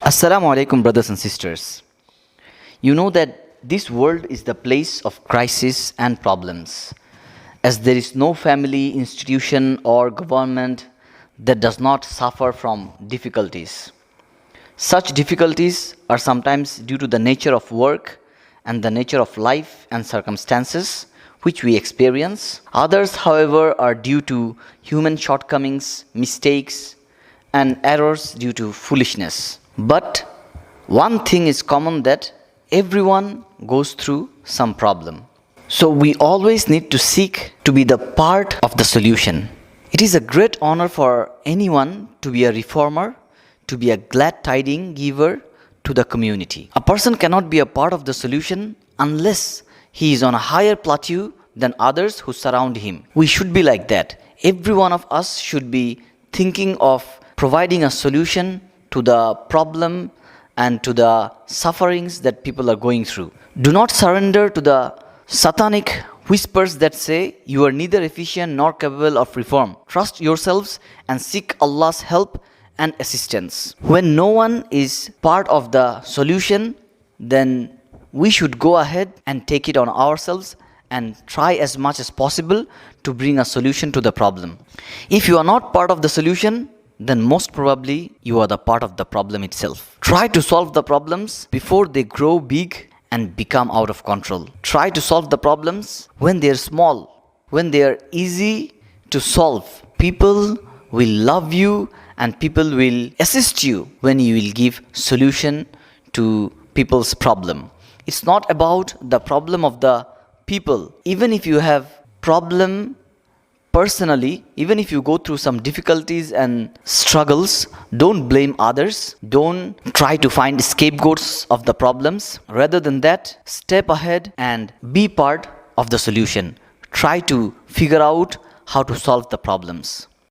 Assalamu alaikum, brothers and sisters. You know that this world is the place of crisis and problems, as there is no family, institution, or government that does not suffer from difficulties. Such difficulties are sometimes due to the nature of work and the nature of life and circumstances which we experience. Others, however, are due to human shortcomings, mistakes, and errors due to foolishness. But one thing is common, that everyone goes through some problem. So we always need to seek to be the part of the solution. It is a great honor for anyone to be a reformer, to be a glad tiding giver to the community. A person cannot be a part of the solution unless he is on a higher plateau than others who surround him. We should be like that. Every one of us should be thinking of providing a solution to the problem and to the sufferings that people are going through. Do not surrender to the satanic whispers that say you are neither efficient nor capable of reform. Trust yourselves and seek Allah's help and assistance. When no one is part of the solution, then we should go ahead and take it on ourselves and try as much as possible to bring a solution to the problem. If you are not part of the solution, then most probably you are the part of the problem itself. Try to solve the problems before they grow big and become out of control. Try to solve the problems when they are small, when they are easy to solve. People will love you and people will assist you when you will give solution to people's problem. It's not about the problem of the people. Even if you have problem personally, even if you go through some difficulties and struggles, don't blame others. Don't try to find scapegoats of the problems. Rather than that, step ahead and be part of the solution. Try to figure out how to solve the problems.